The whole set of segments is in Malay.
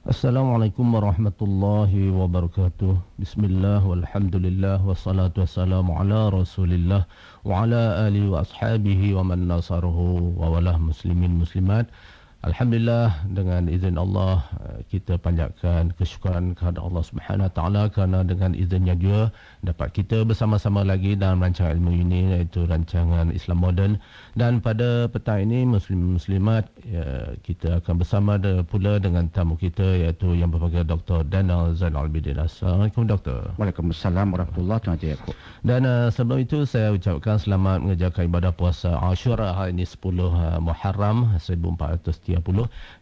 Assalamualaikum warahmatullahi wabarakatuh. Bismillah walhamdulillah wassalatu wassalamu ala Rasulillah wa ala alihi wa ashabihi wa man nasaruhu wa walah muslimin muslimat. Alhamdulillah, dengan izin Allah kita panjatkan kesyukuran kepada Allah Subhanahu Wa Taala kerana dengan izinnya dia dapat kita bersama-sama lagi dalam rancangan ilmu ini, iaitu rancangan Islam Moden. Dan pada petang ini muslim-muslimat kita akan bersama pula dengan tamu kita, iaitu yang berbahagia Dr. Danal Zainal Abidin. Assalamualaikum Doktor. Waalaikumsalam warahmatullahi wabarakatuh. Dan sebelum itu saya ucapkan selamat mengerjakan ibadah puasa Ashura hari ini 10 Muharram 1430.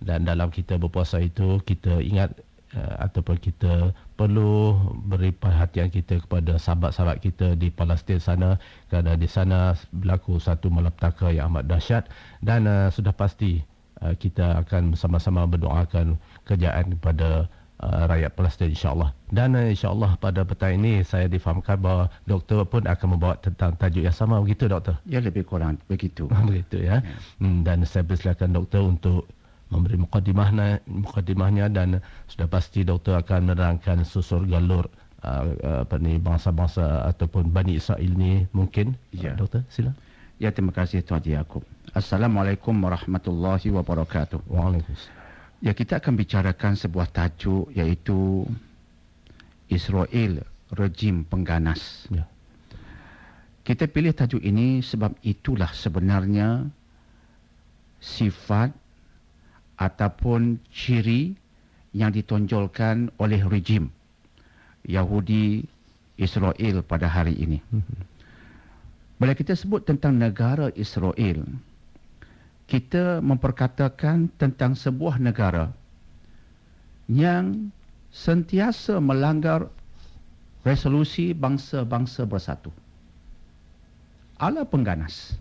Dan dalam kita berpuasa itu kita ingat ataupun kita perlu beri perhatian kita kepada sahabat-sahabat kita di Palestin sana, kerana di sana berlaku satu malapetaka yang amat dahsyat. Dan sudah pasti kita akan bersama-sama berdoakan kejayaan kepada rakyat Palestin, insya-Allah. Dan insya-Allah pada petang ini saya difahamkan bahawa doktor pun akan membawa tentang tajuk yang sama, begitu doktor? Ya, lebih kurang begitu. Begitu ya. Dan saya persilakan doktor untuk memberi mukadimahnya, dan sudah pasti doktor akan menerangkan susur galur bangsa-bangsa ataupun Bani Israel ni mungkin. Ya. Doktor, sila. Ya, terima kasih Tuan Haji Yaakob. Assalamualaikum warahmatullahi wabarakatuh. Waalaikumsalam. Ya, kita akan bicarakan sebuah tajuk, iaitu Israel, rejim pengganas. Ya. Kita pilih tajuk ini sebab itulah sebenarnya sifat ataupun ciri yang ditonjolkan oleh rejim Yahudi Israel pada hari ini. Bila kita sebut tentang negara Israel, kita memperkatakan tentang sebuah negara yang sentiasa melanggar resolusi bangsa-bangsa bersatu. Ala pengganas.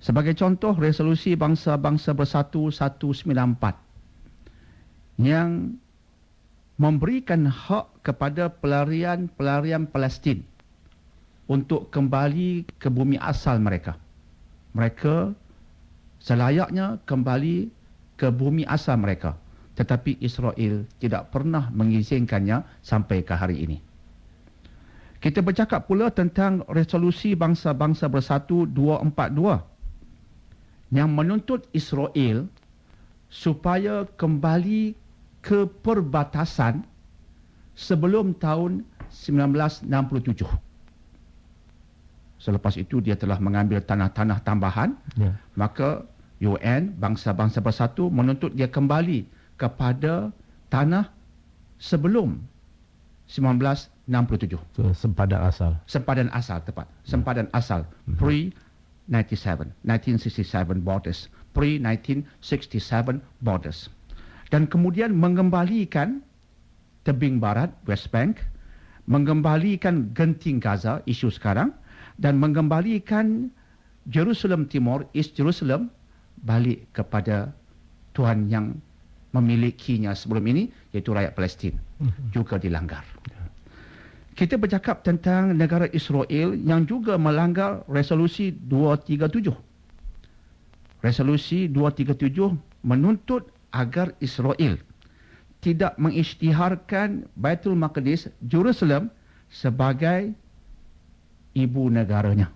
Sebagai contoh, resolusi bangsa-bangsa bersatu 194 yang memberikan hak kepada pelarian Palestin untuk kembali ke bumi asal mereka. Mereka selayaknya kembali ke bumi asal mereka, tetapi Israel tidak pernah mengizinkannya sampai ke hari ini. Kita bercakap pula tentang resolusi bangsa-bangsa bersatu 242 yang menuntut Israel supaya kembali ke perbatasan sebelum tahun 1967. Selepas itu dia telah mengambil tanah-tanah tambahan, maka UN, bangsa-bangsa bersatu, menuntut dia kembali kepada tanah sebelum 1967. Sempadan asal. Sempadan asal, tepat. Sempadan asal. Pre-1967 borders. Pre-1967 borders. Dan kemudian mengembalikan tebing barat, West Bank, mengembalikan genting Gaza, isu sekarang, dan mengembalikan Jerusalem Timur, East Jerusalem, balik kepada Tuhan yang memilikinya sebelum ini, iaitu rakyat Palestin. Juga dilanggar. Kita bercakap tentang negara Israel yang juga melanggar resolusi 237. Resolusi 237 menuntut agar Israel tidak mengisytiharkan Baitul Maqdis, Jerusalem, sebagai ibu negaranya,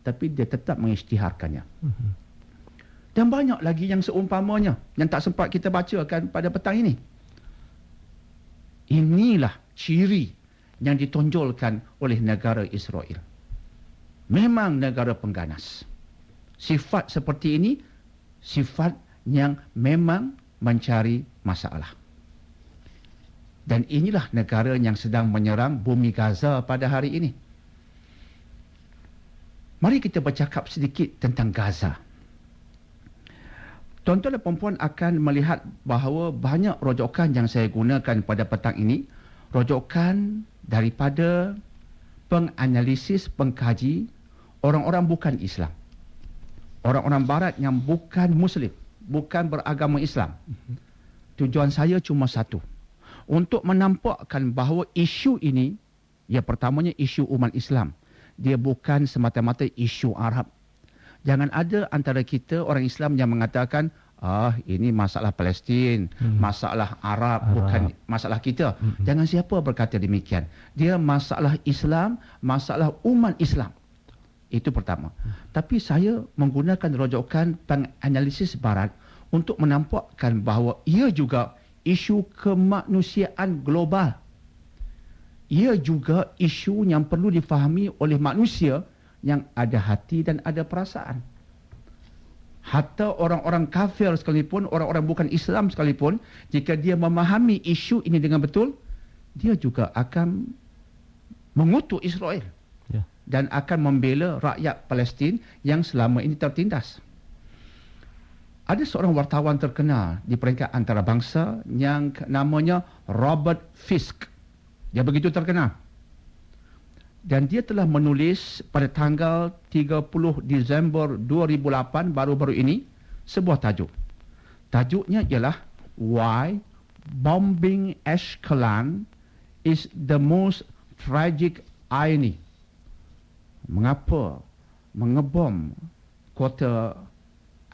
tapi dia tetap mengisytiharkannya. Dan banyak lagi yang seumpamanya yang tak sempat kita bacakan pada petang ini. Inilah ciri yang ditonjolkan oleh negara Israel. Memang negara pengganas. Sifat seperti ini sifat yang memang mencari masalah. Dan inilah negara yang sedang menyerang bumi Gaza pada hari ini. Mari kita bercakap sedikit tentang Gaza. Tuan-tuan dan puan-puan akan melihat bahawa banyak rojokan yang saya gunakan pada petang ini, rojokan daripada penganalisis, pengkaji orang-orang bukan Islam. Orang-orang barat yang bukan Muslim, bukan beragama Islam. Tujuan saya cuma satu, untuk menampakkan bahawa isu ini, ya, pertamanya isu umat Islam. Dia bukan semata-mata isu Arab. Jangan ada antara kita orang Islam yang mengatakan ini masalah Palestin, masalah Arab, bukan masalah kita. Jangan siapa berkata demikian. Dia masalah Islam, masalah umat Islam. Itu pertama. Tapi saya menggunakan rujukan penganalisis barat untuk menampakkan bahawa ia juga isu kemanusiaan global. Ia juga isu yang perlu difahami oleh manusia yang ada hati dan ada perasaan. Hatta orang-orang kafir sekalipun, orang-orang bukan Islam sekalipun, jika dia memahami isu ini dengan betul, dia juga akan mengutuk Israel dan akan membela rakyat Palestin yang selama ini tertindas. Ada seorang wartawan terkenal di peringkat antarabangsa yang namanya Robert Fisk. Dia begitu terkenal. Dan dia telah menulis pada tanggal 30 Disember 2008 baru-baru ini sebuah tajuk. Tajuknya ialah Why Bombing Ashkelon is the Most Tragic Irony. Mengapa mengebom kota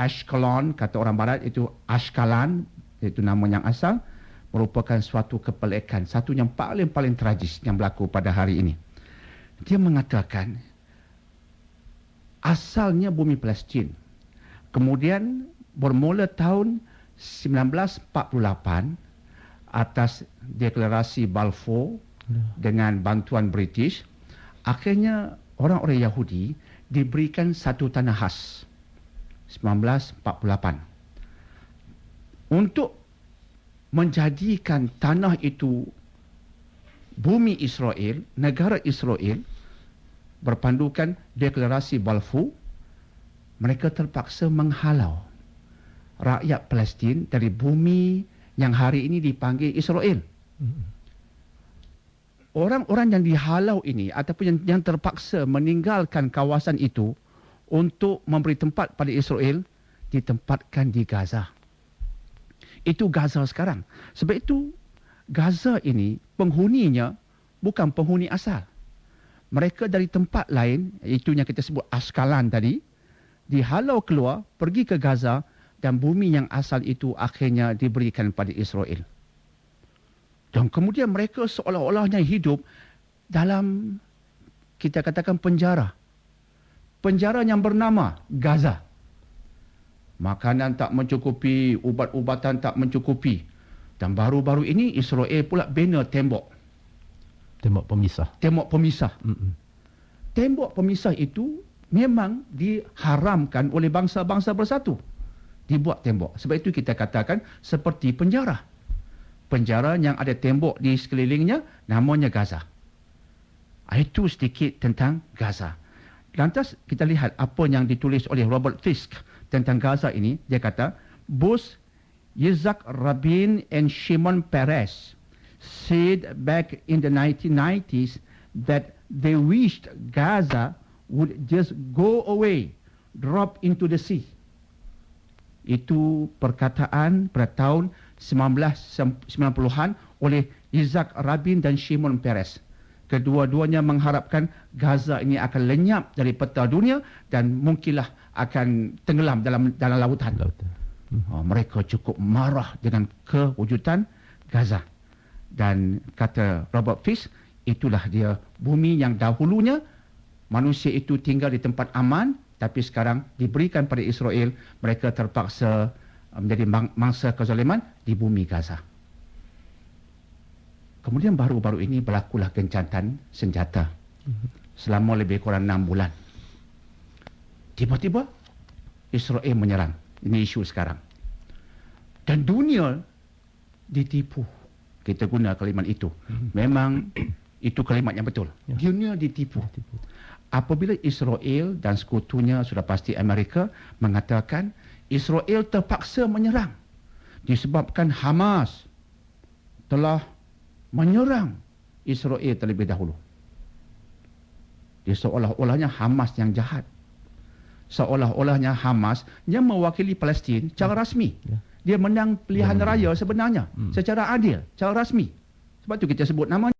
Ashkelon, kata orang barat itu Ashkelon, itu nama yang asal, merupakan suatu kepelikan, satu yang paling tragis yang berlaku pada hari ini. Dia mengatakan asalnya bumi Palestin. Kemudian bermula tahun 1948 atas deklarasi Balfour dengan bantuan British, akhirnya orang-orang Yahudi diberikan satu tanah khas 1948 untuk menjadikan tanah itu bumi Israel, negara Israel, berpandukan deklarasi Balfour. Mereka terpaksa menghalau rakyat Palestin dari bumi yang hari ini dipanggil Israel. Orang-orang yang dihalau ini ataupun yang terpaksa meninggalkan kawasan itu untuk memberi tempat pada Israel ditempatkan di Gaza. Itu Gaza sekarang. Sebab itu Gaza ini penghuninya bukan penghuni asal. Mereka dari tempat lain, itu yang kita sebut Ashkelon tadi, dihalau keluar, pergi ke Gaza, dan bumi yang asal itu akhirnya diberikan pada Israel. Dan kemudian mereka seolah-olahnya hidup dalam, kita katakan, penjara. Penjara yang bernama Gaza. Makanan tak mencukupi, ubat-ubatan tak mencukupi. Dan baru-baru ini Israel pula bina tembok. Tembok pemisah. Tembok pemisah. Tembok pemisah itu memang diharamkan oleh bangsa-bangsa bersatu. Dibuat tembok. Sebab itu kita katakan seperti penjara. Penjara yang ada tembok di sekelilingnya namanya Gaza. Itu sedikit tentang Gaza. Lantas kita lihat apa yang ditulis oleh Robert Fisk tentang Gaza ini. Dia kata, Both Yitzhak Rabin and Shimon Peres said back in the 1990s that they wished Gaza would just go away, drop into the sea. Itu perkataan pada tahun 1990-an oleh Yitzhak Rabin dan Shimon Peres. Kedua-duanya mengharapkan Gaza ini akan lenyap dari peta dunia dan mungkinlah akan tenggelam dalam lautan. Mereka cukup marah dengan kewujudan Gaza. Dan kata Robert Fisk, itulah dia bumi yang dahulunya manusia itu tinggal di tempat aman, tapi sekarang diberikan pada Israel, mereka terpaksa menjadi mangsa kezaliman di bumi Gaza. Kemudian baru-baru ini berlakulah gencatan senjata selama lebih kurang 6 bulan. Tiba-tiba Israel menyerang. Ini isu sekarang. Dan dunia ditipu. Kita guna kalimat itu. Memang itu kalimat yang betul. Dunia ditipu. Apabila Israel dan sekutunya, sudah pasti Amerika, mengatakan Israel terpaksa menyerang disebabkan Hamas telah menyerang Israel terlebih dahulu. Dia seolah-olahnya Hamas yang jahat. Seolah-olahnya Hamas yang mewakili Palestin secara rasmi. Dia menang pilihan raya sebenarnya secara adil, secara rasmi. Sebab itu kita sebut namanya